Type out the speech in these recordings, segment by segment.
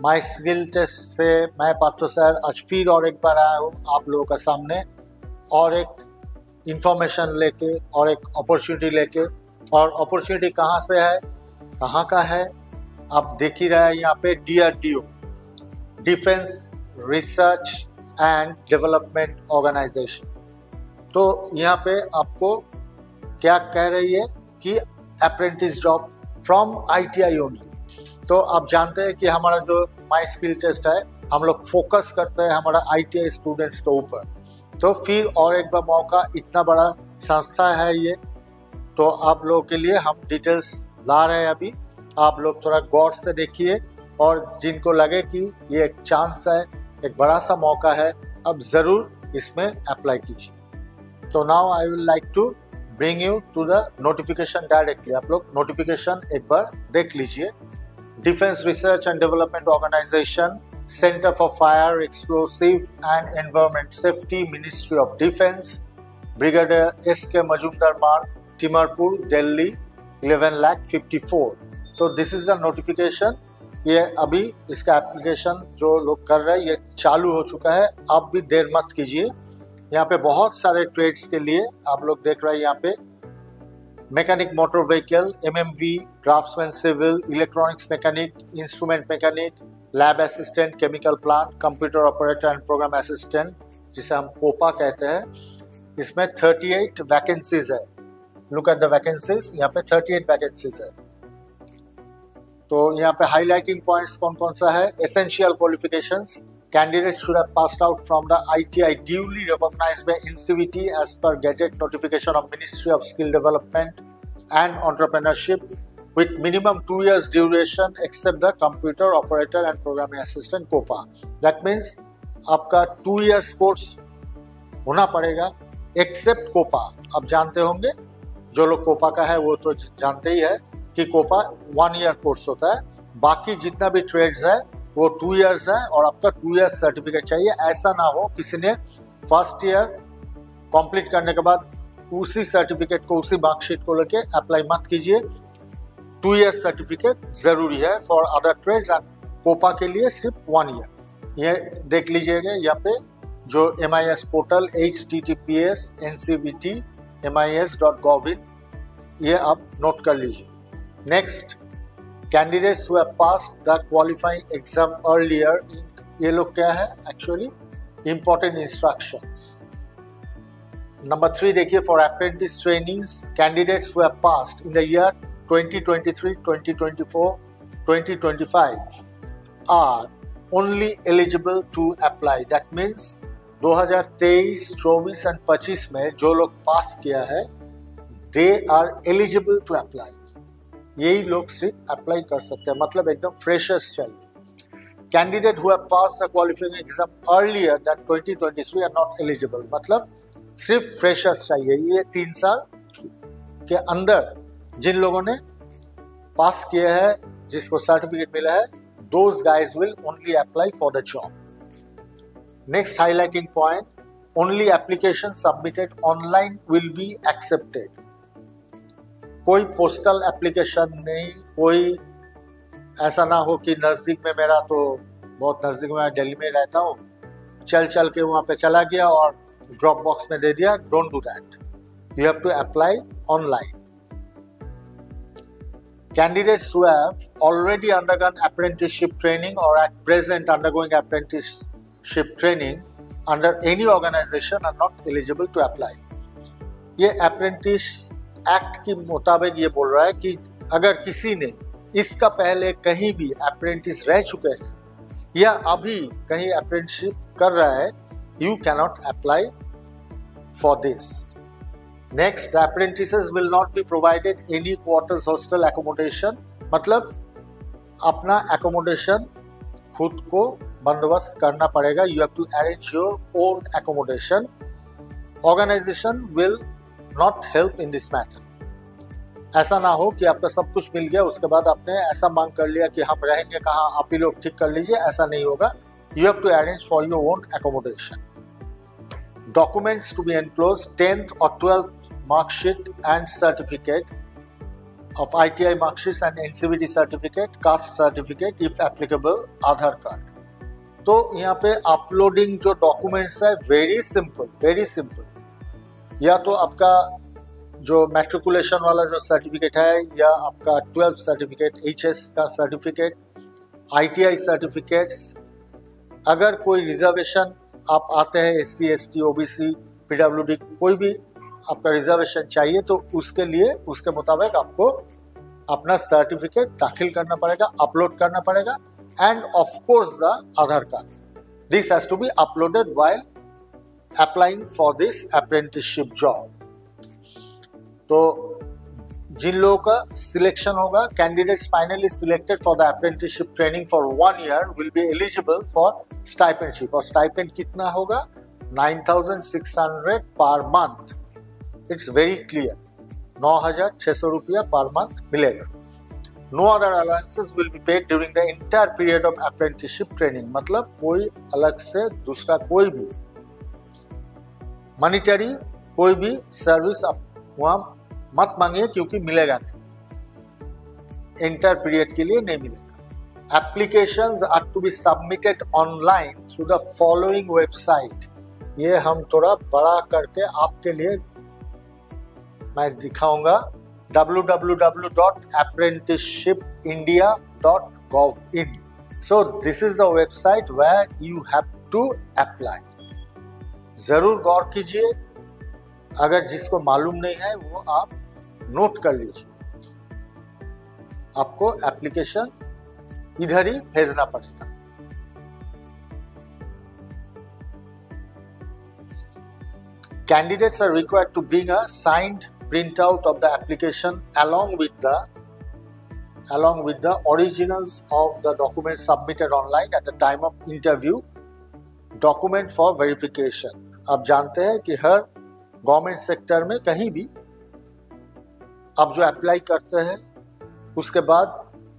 My skill test से मैं Partho sir आज फिर और एक बार आया हूँ आप लोगों का सामने और एक इंफॉर्मेशन लेके और एक अपॉर्चुनिटी लेके। और अपॉर्चुनिटी कहाँ से है, कहाँ का है, आप देख ही रहे हैं यहाँ पे DRDO, defence research and development organisation. तो यहाँ पे आपको क्या कह रही है कि apprentice job from ITI only. तो आप जानते हैं कि हमारा जो माई स्किल टेस्ट है हम लोग फोकस करते हैं हमारा ITI स्टूडेंट्स के ऊपर। तो फिर और एक बार मौका, इतना बड़ा संस्था है ये, तो आप लोगों के लिए हम डिटेल्स ला रहे हैं अभी। आप लोग थोड़ा गौर से देखिए और जिनको लगे कि ये एक चांस है, एक बड़ा सा मौका है, अब ज़रूर इसमें अप्लाई कीजिए। तो now I will like to bring you to the notification directly. आप लोग नोटिफिकेशन एक बार देख लीजिए। Defence research and development organisation, centre for fire explosive and environment safety, ministry of defence, brigadier SK Majumdar Marg, Timarpur, Delhi 11,54,000। तो दिस इज द नोटिफिकेशन। ये अभी इसका एप्लीकेशन जो लोग कर रहे हैं ये चालू हो चुका है। आप भी देर मत कीजिए। यहाँ पे बहुत सारे ट्रेड्स के लिए आप लोग देख रहे हैं यहाँ पे mechanic motor vehicle, MMV, draughtsman civil, electronics mechanic, instrument mechanic, lab assistant, chemical plant, computer operator and program assistant, जिसे हम कोपा कहते हैं। इसमें 38 वैकेंसीज है। लुक एट द वैकेंसीज, यहाँ पे 38 वैकेंसीज है। तो यहाँ पे हाईलाइटिंग पॉइंट्स कौन कौन सा है। Essential qualifications, candidate should have passed out from the ITI duly recognised by INCIVIT as per gated notification of ministry of skill development and entrepreneurship with minimum 2 years duration except the computer operator and programming assistant COPA. That means आपका 2 years course होना पड़ेगा accept Copa. आप जानते होंगे, जो लोग Copa का है वो तो जानते ही है कि कोपा 1 year कोर्स होता है। बाकी जितना भी ट्रेड्स है वो 2 years है और आपका 2 years सर्टिफिकेट चाहिए। ऐसा ना हो किसी ने फर्स्ट ईयर कंप्लीट करने के बाद उसी सर्टिफिकेट को, उसी मार्कशीट को लेके अप्लाई मत कीजिए। 2 years सर्टिफिकेट जरूरी है for other trades and COPA के लिए सिर्फ 1 year। ये देख लीजिएगा यहाँ पे जो MIS portal https ncvt mis.gov, ये आप नोट कर लीजिए। Next, candidates who have passed the qualifying exam earlier, ये लोग क्या है एक्चुअली इंपॉर्टेंट इंस्ट्रक्शंस। नंबर 3 देखिए, for apprentice trainees, candidates who have passed in the year 2023, 2024, 2025 are only eligible to apply. That means 2023, 24 and 25 में जो लोग पास किया है they are eligible to apply. यही लोग सिर्फ अप्लाई कर सकते हैं, मतलब एकदम फ्रेशर्स चाहिए। Candidate who have passed the qualifying exam earlier than 2023 are not eligible, मतलब सिर्फ फ्रेशर्स चाहिए। ये 3 साल के अंदर जिन लोगों ने पास किया है, जिसको सर्टिफिकेट मिला है, those guys will only apply for the job. Next highlighting point, only application submitted online will be accepted. कोई पोस्टल एप्लीकेशन नहीं, कोई ऐसा ना हो कि नज़दीक में, मेरा तो बहुत नज़दीक में, दिल्ली में रहता हूँ, चल के वहाँ पे चला गया और ड्रॉप बॉक्स में दे दिया। Don't do that, you have to apply online. Candidates who have already undergone apprenticeship training or at present undergoing apprenticeship training under any organization are not eligible to apply. ये apprentice act के मुताबिक ये बोल रहा है कि अगर किसी ने इसका पहले कहीं भी अप्रेंटिस रह चुके हैं या अभी कहीं अप्रेंटिसशिप कर रहा है, you cannot apply for this. Next, the apprentices will not be provided any quarters hostel accommodation, मतलब अपना accommodation खुद को बंदोबस्त करना पड़ेगा। You have to arrange your own accommodation. Organization will not help in this matter. ऐसा ना हो कि आपका सब कुछ मिल गया उसके बाद आपने ऐसा मांग कर लिया कि हम रहेंगे कहाँ, आप ही लोग ठीक कर लीजिए, ऐसा नहीं होगा। You have to arrange for your own accommodation. Documents to be enclosed, 10th or 12th mark sheet and certificate of ITI marksheets and NCVT certificate, caste certificate, if applicable, Aadhaar card. तो यहाँ पे uploading जो documents है very simple. या तो आपका जो matriculation वाला जो सर्टिफिकेट है, या आपका 12th सर्टिफिकेट, HS का सर्टिफिकेट, ITI सर्टिफिकेट्स। अगर कोई रिजर्वेशन आप आते हैं SC, ST, OBC, PWD, कोई भी आपका रिजर्वेशन चाहिए तो उसके लिए उसके मुताबिक आपको अपना सर्टिफिकेट दाखिल करना पड़ेगा, अपलोड करना पड़ेगा, and of course the Aadhaar card. This has to be uploaded while applying for this apprenticeship job. तो जिन लोगों का सिलेक्शन होगा, candidates finally selected for the apprenticeship training for 1 year will be eligible for stipendship. और stipend कितना होगा? 9,600 per month. It's very clear, 9,600 रुपया per month मिलेगा। No other allowances will be paid during the entire period of apprenticeship training. मतलब कोई अलग से दूसरा कोई भी मॉनिटरी कोई भी सर्विस आप वहां मत मांगिए, क्योंकि मिलेगा नहीं, इंटर पीरियड के लिए नहीं मिलेगा। Applications are to be submitted online through the following website. ये हम थोड़ा बड़ा करके आपके लिए मैं दिखाऊंगा, www.apprenticeshipindia.gov.in। So this is the website where you have to apply। जरूर गौर कीजिए, अगर जिसको मालूम नहीं है वो आप नोट कर लीजिए। आपको एप्लीकेशन इधर ही भेजना पड़ेगा। Candidates are required to bring a signed printout of the application along with the originals of the documents submitted online at the time of interview, document for verification। आप जानते हैं कि हर गवर्नमेंट सेक्टर में कहीं भी आप जो अप्लाई करते हैं उसके बाद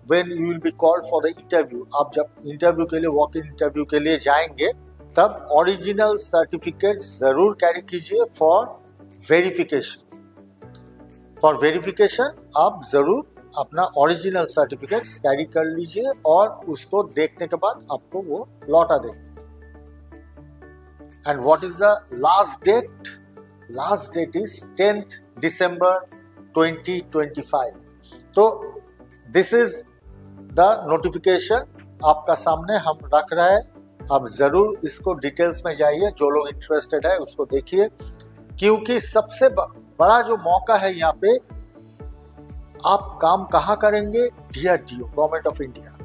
when you will be called for the interview, आप जब इंटरव्यू के लिए वॉक इन इंटरव्यू के लिए जाएंगे तब ओरिजिनल सर्टिफिकेट जरूर कैरी कीजिए फॉर वेरिफिकेशन। फॉर वेरिफिकेशन आप जरूर अपना ओरिजिनल सर्टिफिकेट कैरी कर लीजिए और उसको देखने के बाद आपको वो लौटा देंगे। And what is the last date? Last date is 10th December 2025। तो दिस इज द नोटिफिकेशन आपका सामने हम रख रहे हैं। आप जरूर इसको डिटेल्स में जाइए, जो लोग इंटरेस्टेड है उसको देखिए, क्योंकि सबसे बड़ा जो मौका है यहाँ पे, आप काम कहाँ करेंगे? DRDO, government of India.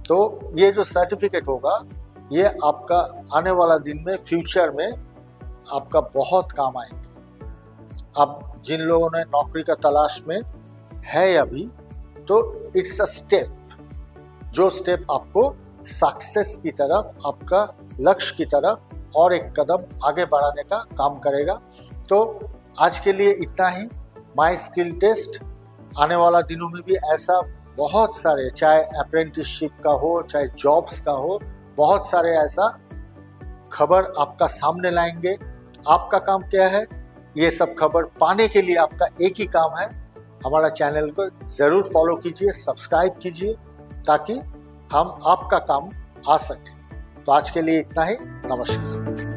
तो ये जो सर्टिफिकेट होगा ये आपका आने वाला दिन में, फ्यूचर में आपका बहुत काम आएंगे। अब जिन लोगों ने नौकरी का तलाश में है अभी, तो इट्स अ स्टेप, जो स्टेप आपको सक्सेस की तरफ, आपका लक्ष्य की तरफ और एक कदम आगे बढ़ाने का काम करेगा। तो आज के लिए इतना ही। माई स्किल टेस्ट आने वाला दिनों में भी ऐसा बहुत सारे, चाहे अप्रेंटिसशिप का हो, चाहे जॉब्स का हो, बहुत सारे ऐसा खबर आपका सामने लाएंगे। आपका काम क्या है? ये सब खबर पाने के लिए आपका एक ही काम है, हमारा चैनल को जरूर फॉलो कीजिए, सब्सक्राइब कीजिए, ताकि हम आपका काम आ सके। तो आज के लिए इतना ही। नमस्कार।